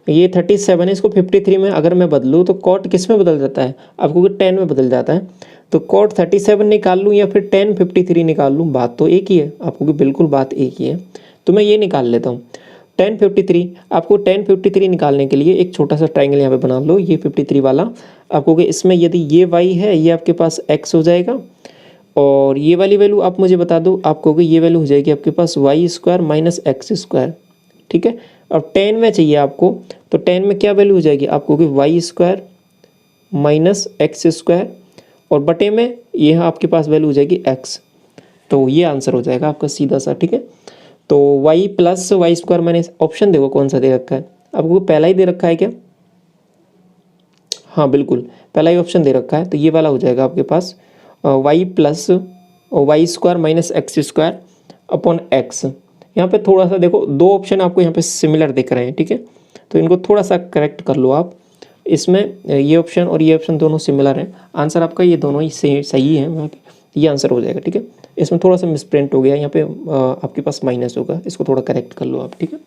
ये 37 है, इसको 53 में अगर मैं बदलूँ तो cot किस में बदल जाता है, आपको 10 में बदल जाता है, तो cot 37 निकाल लूँ या फिर tan 53 निकाल लूँ, बात तो एक ही है, आपको कि बिल्कुल बात एक ही है। तो मैं ये निकाल लेता हूँ tan 53। आपको tan 53 निकालने के लिए एक छोटा सा ट्राइंगल यहाँ पे बना लो, ये 53 वाला, आपको कि इसमें यदि ये y है, ये आपके पास x हो जाएगा, और ये वाली वैल्यू आप मुझे बता दो, आप कहोगे ये वैल्यू हो जाएगी आपके पास y² - x²। ठीक है, अब tan में चाहिए आपको, तो tan में क्या वैल्यू हो जाएगी, आप कहोगे y² माइनस एक्स स्क्वायर और बटे में यह आपके पास वैल्यू हो जाएगी एक्स। तो ये आंसर हो जाएगा आपका सीधा सा, ठीक है। तो वाई प्लस वाई स्क्वायर मैंने ऑप्शन देखो कौन सा दे रखा है, आपको पहला ही दे रखा है क्या? हाँ बिल्कुल, पहला ही ऑप्शन दे रखा है, तो ये वाला हो जाएगा आपके पास y plus y square minus x square upon x. यहाँ पे थोड़ा सा देखो, दो ऑप्शन आपको यहाँ पे सिमिलर दिख रहे हैं, ठीक है, तो इनको थोड़ा सा करेक्ट कर लो आप। इसमें ये ऑप्शन और ये ऑप्शन दोनों सिमिलर हैं, आंसर आपका ये दोनों ही सही है, वहाँ पे ये आंसर हो जाएगा, ठीक है। इसमें थोड़ा सा मिसप्रिंट हो गया, यहाँ पे आपके पास माइनस होगा, इसको थोड़ा करेक्ट कर लो आप, ठीक है।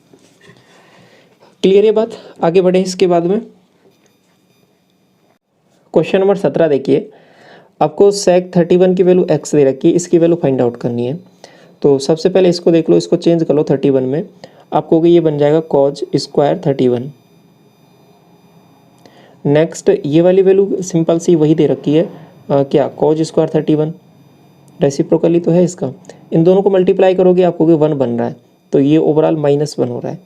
क्लियर है बात? आगे बढ़े इसके बाद में क्वेश्चन नंबर 17 देखिए, आपको सेक 31 की वैल्यू एक्स दे रखी है, इसकी वैल्यू फाइंड आउट करनी है। तो सबसे पहले इसको देख लो, इसको चेंज कर लो 31 में, आपको ये बन जाएगा कॉज स्क्वायर 31। नेक्स्ट ये वाली वैल्यू सिंपल सी वही दे रखी है, क्या कॉज स्क्वायर 31 रेसिप्रोकली तो है इसका, इन दोनों को मल्टीप्लाई करोगे आपको 1 बन रहा है, तो ये ओवरऑल -1 हो रहा है।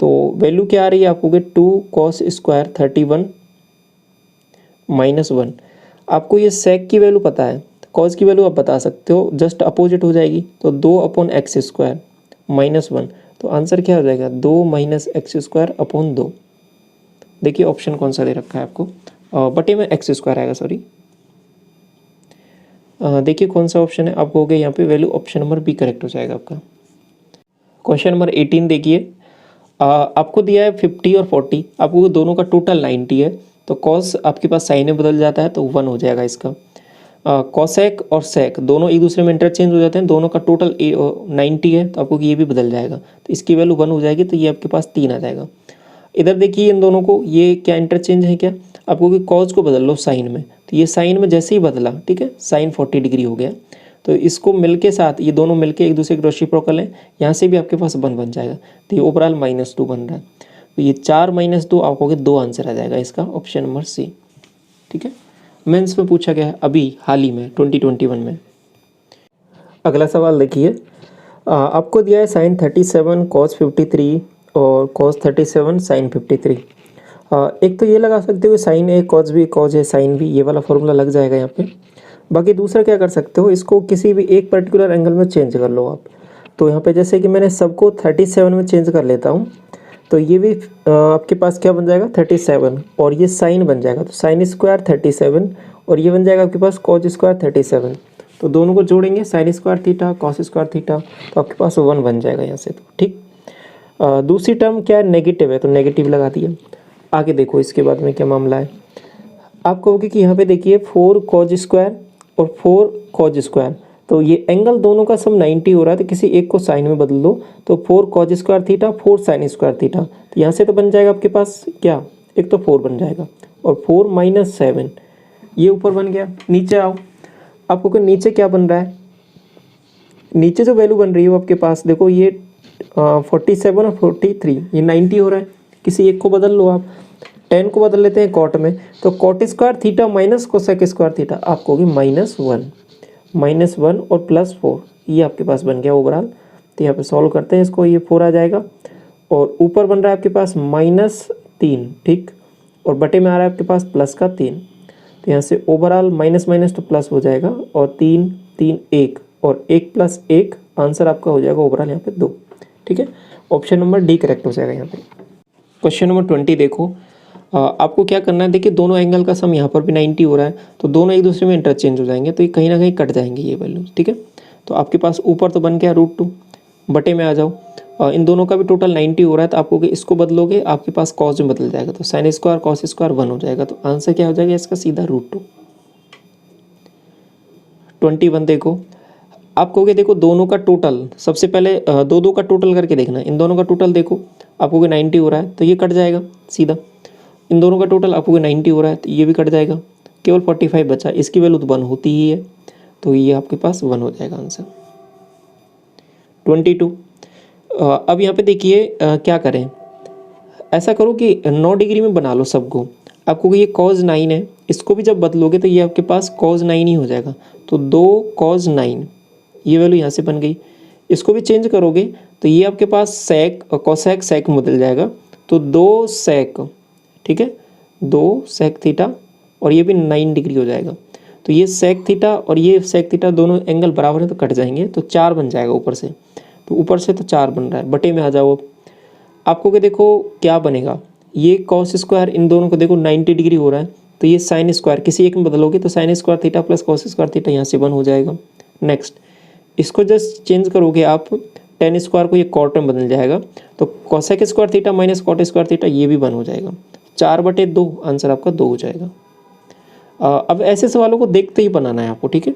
तो वैल्यू क्या आ रही है आपको 2 कॉस स्क्वायर 31 -1। आपको ये सेक की वैल्यू पता है, कॉज की वैल्यू आप बता सकते हो, जस्ट अपोजिट हो जाएगी, तो 2 अपॉन एक्स स्क्वायर -1, तो आंसर क्या हो जाएगा 2 माइनस एक्स स्क्वायर अपॉन 2। देखिए ऑप्शन कौन सा दे रखा है आपको, बटे में एक्स स्क्वायर आएगा, सॉरी। देखिए कौन सा ऑप्शन है आपको, हो गया यहाँ पे value option number B correct हो जाएगा आपका। क्वेश्चन नंबर 18 देखिए, आपको दिया है 50 और 40, आपको दोनों का टोटल 90 है, तो कॉस आपके पास साइन में बदल जाता है, तो 1 हो जाएगा इसका। कॉसेक और सेक दोनों एक दूसरे में इंटरचेंज हो जाते हैं, दोनों का टोटल 90 है, तो आपको ये भी बदल जाएगा, तो इसकी वैल्यू 1 हो जाएगी, तो ये आपके पास 3 आ जाएगा। इधर देखिए इन दोनों को, ये क्या इंटरचेंज है क्या, आपको कि कॉज को बदल लो साइन में, तो ये साइन में जैसे ही बदला, ठीक है, साइन 40 डिग्री हो गया, तो इसको मिलके साथ ये दोनों मिलके एक दूसरे के रेसिप्रोकल हैं, यहाँ से भी आपके पास 1 बन जाएगा, तो ये ओवरऑल -2 बन रहा है, तो ये 4 - 2 आपको 2 आंसर आ जाएगा इसका, ऑप्शन नंबर सी, ठीक है। मेंस में पूछा गया है अभी हाल ही में 2021 में। अगला सवाल देखिए, आपको दिया है साइन 37 कॉस 53 और कॉस 37 साइन 53। एक तो ये लगा सकते हो sign A cos B cos A sine B, ये वाला फॉर्मूला लग जाएगा यहाँ पे। बाकी दूसरा क्या कर सकते हो, इसको किसी भी एक पर्टिकुलर एंगल में चेंज कर लो आप। तो यहाँ पे जैसे कि मैंने सबको 37 में चेंज कर लेता हूँ, तो ये भी आपके पास क्या बन जाएगा 37, और ये साइन बन जाएगा, तो साइन स्क्वायर 37, और ये बन जाएगा आपके पास कॉस स्क्वायर 37। तो दोनों को जोड़ेंगे, sine square theta cos square theta, तो आपके पास 1 बन जाएगा यहाँ से, तो ठीक। दूसरी टर्म क्या है, नेगेटिव है, तो नेगेटिव लगा दिया। आगे देखो इसके बाद में क्या मामला है, आप कहोगे कि यहाँ पे देखिए 4 कॉज स्क्वायर और 4 कॉज स्क्वायर, तो ये एंगल दोनों का सब 90 हो रहा है, तो किसी एक को साइन में बदल दो, तो 4 cause square theta 4 sine square theta, तो यहाँ से तो बन जाएगा आपके पास क्या, एक तो 4 बन जाएगा, और 4 - 7 ये ऊपर बन गया। नीचे आओ, आपको कि नीचे क्या बन रहा है, नीचे जो वैल्यू बन रही है वो आपके पास देखो, ये 47 और 43, ये 90 हो रहा है, किसी एक को बदल लो आप। 10 को बदल लेते हैं कॉट में, तो cot square theta minus cosec square theta, आपको होगी -1 और +4, ये आपके पास बन गया ओवरऑल। तो यहाँ पे सॉल्व करते हैं इसको, ये 4 आ जाएगा, और ऊपर बन रहा है आपके पास -3, ठीक, और बटे में आ रहा है आपके पास प्लस का 3, तो यहाँ से ओवरऑल माइनस तो प्लस हो जाएगा, और 3 3 1, और 1 + 1 आंसर आपका हो जाएगा ओवरऑल यहाँ पे 2, ठीक है। ऑप्शन नंबर डी करेक्ट हो जाएगा यहाँ पे। क्वेश्चन नंबर 20 देखो, आपको क्या करना है, देखिए दोनों एंगल का सम यहाँ पर भी 90 हो रहा है, तो दोनों एक दूसरे में इंटरचेंज हो जाएंगे, तो ये कहीं ना कहीं कट जाएंगे ये वैल्यू, ठीक है। तो आपके पास ऊपर तो बन गया √2, बटे में आ जाओ, इन दोनों का भी टोटल 90 हो रहा है, तो आपको इसको बदलोगे आपके पास कॉस में बदल जाएगा, तो साइन स्क्वायर कॉस स्क्वायर 1 हो जाएगा, तो आंसर क्या हो जाएगा इसका सीधा √2। 21 देखो, आप कहोगे देखो दोनों का टोटल, सबसे पहले दो का टोटल करके देखना, इन दोनों का टोटल देखो, आपको 90 हो रहा है, तो ये कट जाएगा सीधा। इन दोनों का टोटल आपको 90 हो रहा है, तो ये भी कट जाएगा, केवल 45 बचा, इसकी वैल्यू तो 1 होती ही है, तो ये आपके पास 1 हो जाएगा आंसर। 22, अब यहाँ पे देखिए क्या करें, ऐसा करो कि 9 डिग्री में बना लो सबको। आपको ये cos 9 है, इसको भी जब बदलोगे तो ये आपके पास cos 9 ही हो जाएगा, तो 2 cos 9, ये वैल्यू यहाँ से बन गई। इसको भी चेंज करोगे तो ये आपके पास सेक कोसेक सेक में बदल जाएगा, तो 2 सेक, ठीक है, 2 सेक थीटा और ये भी 9 डिग्री हो जाएगा। तो ये सेक थीटा और ये सेक थीटा दोनों एंगल बराबर है तो कट जाएंगे, तो 4 बन जाएगा ऊपर से। तो ऊपर से तो 4 बन रहा है, बटे में आ जाओ। अब आपको कि देखो क्या बनेगा, ये कॉस स्क्वायर इन दोनों को देखो 90 डिग्री हो रहा है, तो ये साइन स्क्वायर किसी एक में बदलोगे तो sine square theta plus cos square theta यहाँ से 1 हो जाएगा। नेक्स्ट इसको जस्ट चेंज करोगे आप, टेन स्क्वायर को ये कॉट में बदल जाएगा, तो cosec square theta minus cot square theta ये भी 1 हो जाएगा। 4/2 आंसर आपका 2 हो जाएगा। अब ऐसे सवालों को देखते ही बनाना है आपको, ठीक है।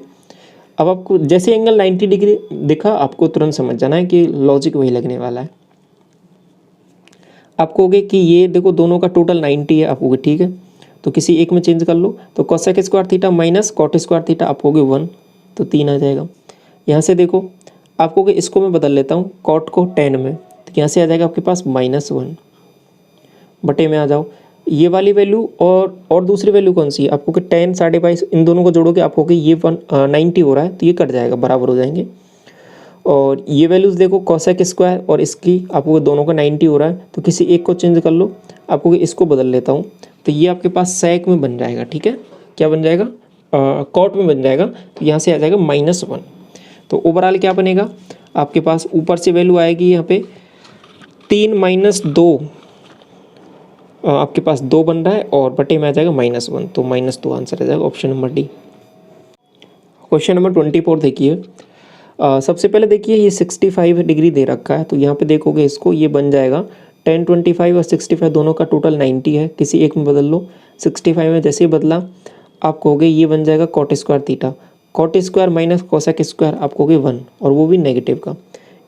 अब आपको जैसे एंगल 90 डिग्री दिखा, आपको तुरंत समझ जाना है कि लॉजिक वही लगने वाला है। आप कहोगे कि ये देखो दोनों का टोटल 90 है, आप कहोगे ठीक है, तो किसी एक में चेंज कर लो। तो cosec square theta minus cot square theta आप कहोगे 1, तो 3 आ जाएगा। यहाँ से देखो आप कहोगे इसको मैं बदल लेता हूँ कॉट को 10 में, तो यहाँ से आ जाएगा आपके पास -1, बटे में आ जाओ। ये वाली वैल्यू और दूसरी वैल्यू कौन सी है, आपको कि 10 22.5 इन दोनों को जोड़ोगे आपको कि ये 90 हो रहा है, तो ये कट जाएगा, बराबर हो जाएंगे। और ये वैल्यूज़ देखो कॉसेक स्क्वायर और इसकी आपको दोनों का 90 हो रहा है, तो किसी एक को चेंज कर लो। आपको इसको बदल लेता हूँ, तो ये आपके पास सेक में बन जाएगा, ठीक है। क्या बन जाएगा, कॉट में बन जाएगा, तो यहाँ से आ जाएगा -1। तो ओवरऑल क्या बनेगा आपके पास, ऊपर से वैल्यू आएगी यहाँ पे 3 - 2, आपके पास 2 बन रहा है और बटे में आ जाएगा -1, तो -2 आंसर आ जाएगा, option number D. Question number 24 देखिए। सबसे पहले देखिए ये 65 डिग्री दे रखा है, तो यहाँ पे देखोगे इसको, ये बन जाएगा 10 25 और 65 दोनों का टोटल 90 है, किसी एक में बदल लो। 65 में जैसे ही बदला आप कहोगे ये बन जाएगा cot square theta, cot square minus cosec square आप कहोगे 1, और वो भी नेगेटिव का।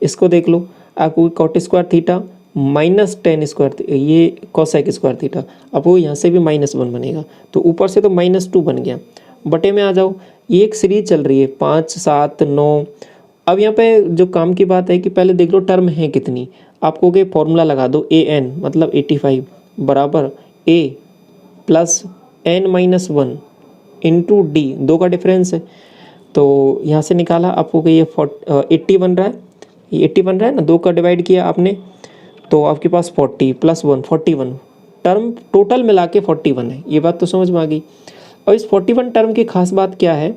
इसको देख लो, आप कहोगे cot square theta minus 10 square, ये कॉसेक स्क्वायर थीटा, अब वो यहाँ से भी -1 बनेगा, तो ऊपर से तो -2 बन गया। बटे में आ जाओ, ये एक सीरीज चल रही है 5 7 9। अब यहाँ पे जो काम की बात है कि पहले देख लो टर्म है कितनी, आप कहोगे फॉर्मूला लगा दो, an मतलब 85 बराबर a plus n-1 into D, 2 का डिफरेंस है, तो यहाँ से निकाला आपको कि ये 80 बन रहा है, ये 80 बन रहा है ना, 2 का डिवाइड किया आपने, तो आपके पास 40 + 1 41, टर्म टोटल मिला के 41 है। ये बात तो समझ में आ गई। और इस 41 टर्म की खास बात क्या है,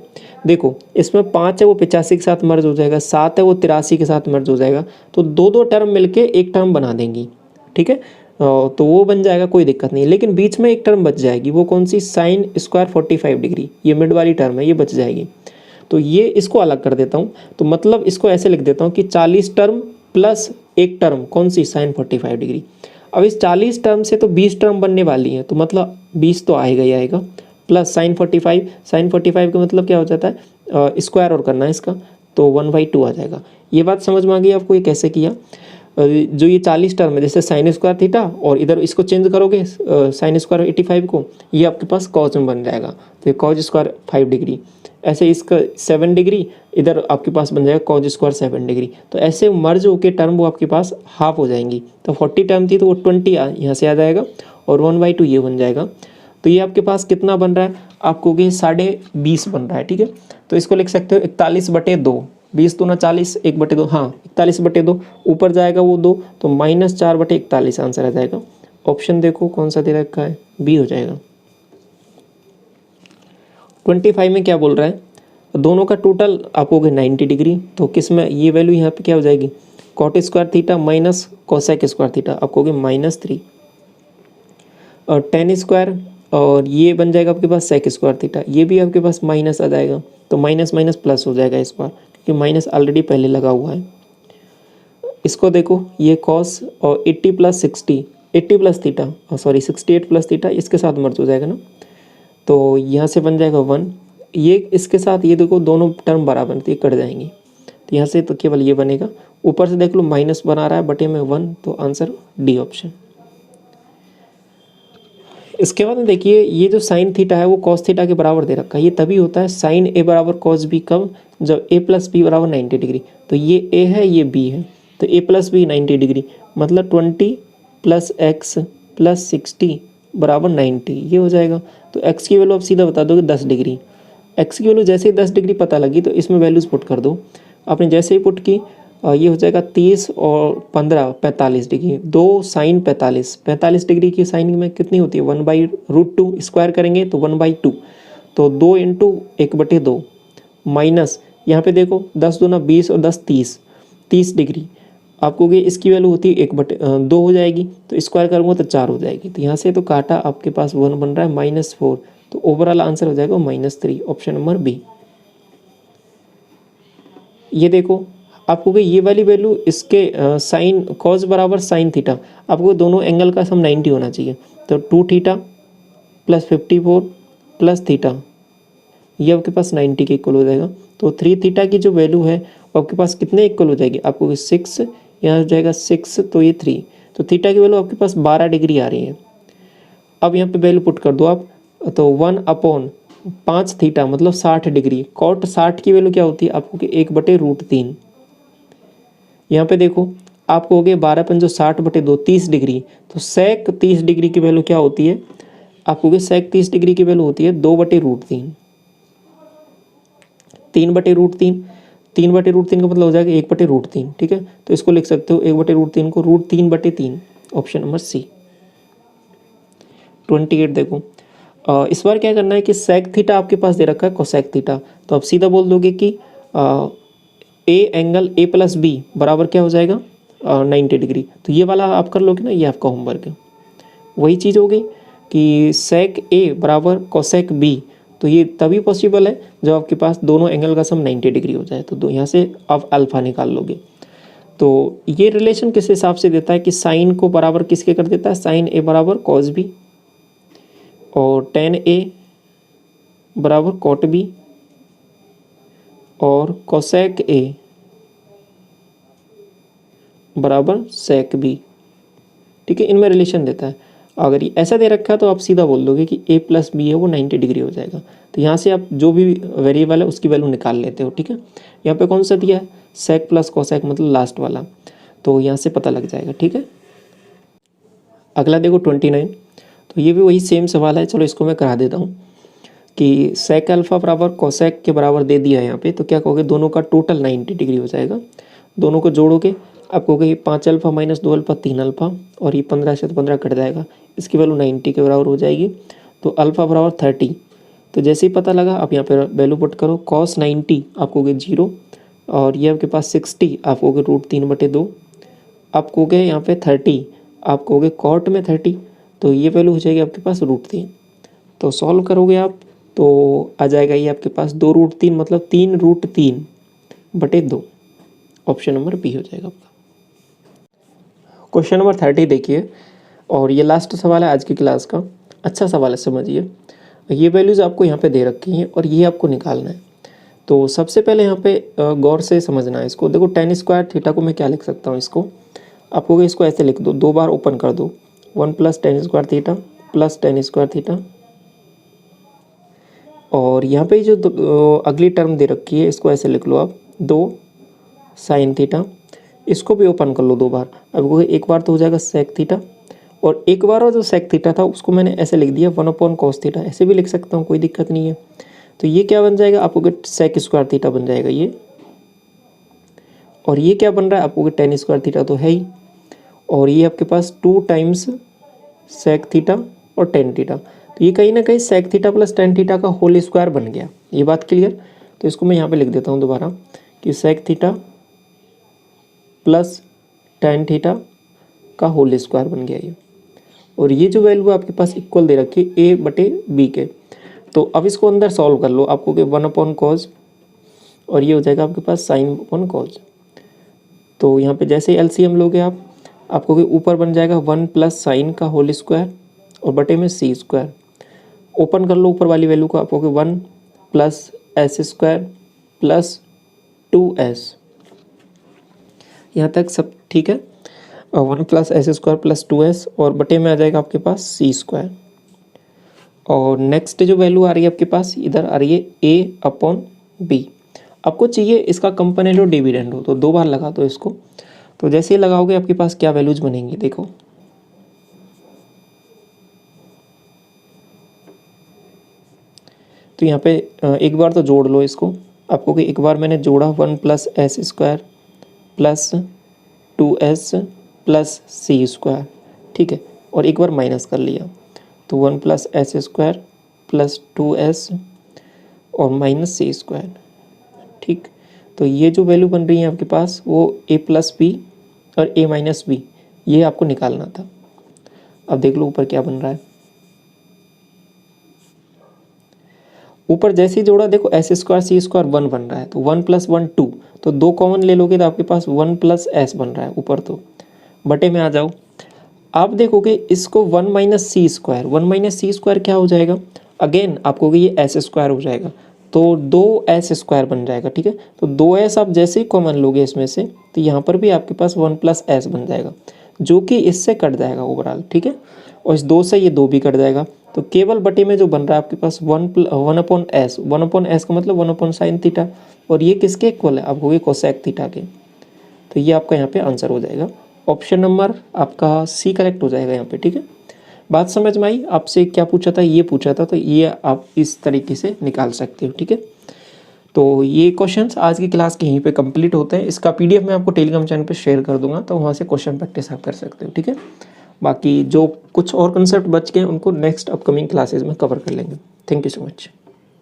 देखो इसमें 5 है वो 85 के साथ मर्ज हो जाएगा, 7 है वो 83 के साथ मर्ज हो जाएगा, तो 2 टर्म मिलके एक टर्म बना देंगी, ठीक है। तो वो बन जाएगा, कोई दिक्कत नहीं। लेकिन बीच में एक टर्म बच जाएगी, वो कौन सी, साइन स्क्वायर 45 डिग्री, ये मिड वाली टर्म है, ये बच जाएगी। तो ये इसको अलग कर देता हूँ, तो मतलब इसको ऐसे लिख देता हूँ कि 40 टर्म प्लस एक टर्म कौन सी, साइन 45 डिग्री। अब इस 40 टर्म से तो 20 टर्म बनने वाली है, तो मतलब 20 तो आएगा ही आएगा, प्लस साइन 45 का मतलब क्या हो जाता है, स्क्वायर और करना है इसका, तो 1/2 आ जाएगा। ये बात समझ में आ गई आपको, ये कैसे किया। जो ये 40 टर्म है, जैसे साइन स्क्वायर थीटा और इधर इसको चेंज करोगे साइन स्क्वायर 85 को, ये आपके पास कॉस में बन जाएगा, तो कॉस स्क्वायर 5 डिग्री। ऐसे इसका 7 डिग्री, इधर आपके पास बन जाएगा कॉस स्क्वायर 7 डिग्री। तो ऐसे मर्ज होके टर्म वो आपके पास हाफ हो जाएंगी। तो 40 टर्म थी तो वो 20 यहाँ से आ जाएगा और 1/2 ये बन जाएगा। तो ये आपके पास कितना बन रहा है, आपको कि 20.5 बन रहा है, ठीक है। तो इसको लिख सकते हो 41/2, 20 दूना 40, 1/2, हाँ 41/2, ऊपर जाएगा वो 2, तो -4/41 आंसर आ जाएगा। ऑप्शन देखो कौन सा दे रखा है, बी हो जाएगा। 25 में क्या बोल रहा है, दोनों का टोटल आपको 90 डिग्री, तो किस में ये वैल्यू यहाँ पे क्या हो जाएगी, cot square theta minus cosec square theta, आपको -3 और 10 स्क्वायर, और ये बन जाएगा आपके पास सेक स्क्वायर थीटा, ये भी आपके पास माइनस आ जाएगा, तो माइनस माइनस प्लस हो जाएगा इस बार, क्योंकि माइनस ऑलरेडी पहले लगा हुआ है। इसको देखो, ये कॉस और 80 + 60, 80 + थीटा, सॉरी 68 + थीटा इसके साथ मर्ज हो जाएगा ना, तो यहाँ से बन जाएगा 1, ये इसके साथ ये देखो दोनों टर्म बराबर, तो ये कट जाएंगी, तो यहाँ से तो केवल ये बनेगा। ऊपर से देख लो माइनस बना रहा है, बटे में 1, तो आंसर डी ऑप्शन। इसके बाद में देखिए, ये जो साइन थीटा है वो कॉस थीटा के बराबर दे रखा है। ये तभी होता है साइन ए बराबर कॉस बी, कब, जब a + b बराबर 90 डिग्री। तो ये a है, ये b है, तो a + b 90 डिग्री, मतलब 20 + x + 60 बराबर 90, ये हो जाएगा। तो x की वैल्यू आप सीधा बता दोगे 10 डिग्री। x की वैल्यू जैसे ही 10 डिग्री पता लगी, तो इसमें वैल्यूज़ पुट कर दो। आपने जैसे ही पुट की ये हो जाएगा 30 और 15 45 डिग्री, 2 साइन 45 डिग्री की साइन में कितनी होती है 1/√2, स्क्वायर करेंगे तो 1/2, तो 2 इंटू 1/2 माइनस यहाँ पे देखो 10 दूना 20 और 10 30 डिग्री, आपको कि इसकी वैल्यू होती है 1/2 हो जाएगी, तो स्क्वायर करूँगा तो 4 हो जाएगी, तो यहाँ से तो काटा आपके पास 1 बन रहा है -4, तो ओवरऑल आंसर हो जाएगा -3, ऑप्शन नंबर बी। ये देखो आपको कि ये वाली वैल्यू इसके साइन कॉस बराबर साइन थीटा, आपको दोनों एंगल का सम 90 होना चाहिए, तो 2 थीटा प्लस 54 प्लस थीटा, ये आपके पास 90 के इक्वल हो जाएगा, तो 3 थीटा की जो वैल्यू है वो आपके पास कितने इक्वल हो जाएगी, आपको 6, यहाँ हो जाएगा 6, तो ये 3, तो थीटा की वैल्यू आपके पास 12 डिग्री आ रही है। अब यहाँ पे वैल्यू पुट कर दो आप, तो 1/5 थीटा मतलब 60 डिग्री, कॉट 60 की वैल्यू क्या होती है आपको कि 1/√3, यहाँ पे देखो आपको हो गया 12 पंजो 60/2 30 डिग्री, तो सेक 30 डिग्री की वैल्यू क्या होती है आपको कि सेक 30 डिग्री की वैल्यू होती है 2/√3, 3/√3, 3/√3 का मतलब हो जाएगा 1/√3, ठीक है, तो इसको लिख सकते हो 1/√3 को √3/3, ऑप्शन नंबर सी। 28 देखो, इस बार क्या करना है कि सेक थीटा आपके पास दे रखा है कोसेक थीटा, तो आप सीधा बोल दोगे कि A angle A plus B बराबर क्या हो जाएगा 90 डिग्री, तो ये वाला आप कर लोगे ना, ये आपका होमवर्क है। वही चीज़ हो गई कि सेक ए बराबर कोसेक बी, तो ये तभी पॉसिबल है जब आपके पास दोनों एंगल का सम 90 डिग्री हो जाए, तो यहाँ से आप अल्फ़ा निकाल लोगे। तो ये रिलेशन किस हिसाब से देता है कि साइन को बराबर किसके कर देता है, साइन ए बराबर कॉस बी, और टेन ए बराबर कॉट बी, और कोसेक ए बराबर सेक बी, ठीक है, इनमें रिलेशन देता है। अगर ये ऐसा दे रखा है तो आप सीधा बोल दोगे कि ए प्लस बी है वो 90 डिग्री हो जाएगा, तो यहाँ से आप जो भी वेरिएबल है उसकी वैल्यू निकाल लेते हो, ठीक है। यहाँ पे कौन सा दिया है, सेक प्लस कोसेक मतलब लास्ट वाला, तो यहाँ से पता लग जाएगा, ठीक है। अगला देखो 29, तो ये भी वही सेम सवाल है, चलो इसको मैं करा देता हूँ कि सेक अल्फ़ा बराबर कोसेक के बराबर दे दिया है यहाँ पे, तो क्या कहोगे दोनों का टोटल 90 डिग्री हो जाएगा, दोनों को जोड़ोगे आप कहोगे ये 5 अल्फ़ा माइनस 2 अल्फ़ा 3 अल्फ़ा, और ये 15 से तो 15 कट जाएगा, इसकी वैल्यू 90 के बराबर हो जाएगी, तो अल्फ़ा बराबर 30, तो जैसे ही पता लगा आप यहाँ पे वैल्यू पुट करो, कॉस 90 आप कहोगे 0, और ये आपके पास 60 आप कहोगे √3/2, आप कहोगे यहाँ पे 30 आप कहोगे कॉट में 30, तो ये वैल्यू हो जाएगी आपके पास √3, तो सॉल्व करोगे आप तो आ जाएगा ये आपके पास 2√3 मतलब 3√3/2, ऑप्शन नंबर बी हो जाएगा आपका। क्वेश्चन नंबर 30 देखिए, और ये लास्ट सवाल है आज की क्लास का, अच्छा सवाल है समझिए। ये वैल्यूज़ आपको यहाँ पे दे रखी हैं और ये आपको निकालना है, तो सबसे पहले यहाँ पे गौर से समझना है इसको। देखो tan स्क्वायर थीटा को मैं क्या लिख सकता हूँ, इसको आपको इसको ऐसे लिख दो, 2 बार ओपन कर दो, 1 + tan square theta plus tan square theta, और यहाँ पे जो अगली टर्म दे रखी है इसको ऐसे लिख लो आप 2 साइन थीटा, इसको भी ओपन कर लो 2 बार, अब एक बार तो हो जाएगा सेक थीटा, और एक बार और जो सेक थीटा था उसको मैंने ऐसे लिख दिया 1/cos थीटा, ऐसे भी लिख सकता हूँ कोई दिक्कत नहीं है। तो ये क्या बन जाएगा आपको सेक स्क्वायर थीटा बन जाएगा ये, और ये क्या बन रहा है आपको tan स्क्वायर थीटा तो है ही, और ये आपके पास 2 टाइम्स सेक थीटा और tan थीटा, तो ये कहीं ना कहीं sec theta plus tan theta का होल स्क्वायर बन गया, ये बात क्लियर। तो इसको मैं यहाँ पे लिख देता हूँ दोबारा कि sec theta plus tan theta का होल स्क्वायर बन गया ये, और ये जो वैल्यू आपके पास इक्वल दे रखी है a/b के, तो अब इसको अंदर सॉल्व कर लो, आपको कि 1/cos, और ये हो जाएगा आपके पास sin/cos, तो यहाँ पे जैसे एलसीएम लोगे आप आपको कि ऊपर बन जाएगा 1 + sin का होल स्क्वायर और बटे में c स्क्वायर, ओपन कर लो ऊपर वाली वैल्यू को, आपको कि 1 + s² प्लस 2s, यहाँ तक सब ठीक है, 1 + s² प्लस 2s, और बटे में आ जाएगा आपके पास c², और नेक्स्ट जो वैल्यू आ रही है आपके पास इधर आ रही है a/b, आपको चाहिए इसका कंपोनेंट और डिविडेंड हो, तो 2 बार लगा दो इसको, तो जैसे ही लगाओगे आपके पास क्या वैल्यूज बनेंगी देखो, तो यहाँ पे एक बार तो जोड़ लो इसको, आपको कि एक बार मैंने जोड़ा 1 + s² प्लस 2s प्लस सी स्क्वायर, ठीक है, और एक बार माइनस कर लिया तो 1 plus S square plus 2s और माइनस सी स्क्वायर, ठीक। तो ये जो वैल्यू बन रही है आपके पास वो a प्लस बी और a माइनस बी, ये आपको निकालना था। अब देख लो ऊपर क्या बन रहा है। ऊपर जैसे ही जोड़ा देखो एस स्क्वायर सी स्क्वायर 1 बन रहा है, तो 1 प्लस 1 2, तो 2 कॉमन ले लोगे तो आपके पास 1 प्लस एस बन रहा है ऊपर। तो बटे में आ जाओ, आप देखोगे इसको 1 माइनस सी स्क्वायर, 1 माइनस सी स्क्वायर क्या हो जाएगा, अगेन आप कहोगे ये एस स्क्वायर हो जाएगा, तो 2s स्क्वायर बन जाएगा, ठीक है। तो 2s आप जैसे ही कॉमन लोगे इसमें से, तो यहाँ पर भी आपके पास 1 प्लस एस बन जाएगा, जो कि इससे कट जाएगा ओवरऑल, ठीक है। और इस 2 से ये 2 भी कट जाएगा, तो केवल बटे में जो बन रहा है आपके पास 1 अपॉन एस, 1 अपॉन एस का मतलब 1 अपॉन साइन थीटा, और ये किसके इक्वल है, आप कहोगे कोसेक थीटा के। तो ये आपका यहाँ पे आंसर हो जाएगा, ऑप्शन नंबर आपका सी करेक्ट हो जाएगा यहाँ पे, ठीक है। बात समझ में आई, आपसे क्या पूछा था, ये पूछा था, तो ये आप इस तरीके से निकाल सकते हो, ठीक है। तो ये क्वेश्चंस आज की क्लास के यहीं पे कंप्लीट होते हैं। इसका पीडीएफ मैं आपको टेलीग्राम चैनल पे शेयर कर दूंगा, तो वहाँ से क्वेश्चन प्रैक्टिस आप कर सकते हो, ठीक है। बाकी जो कुछ और कंसेप्ट बच गए उनको नेक्स्ट अपकमिंग क्लासेज में कवर कर लेंगे। Thank you so much.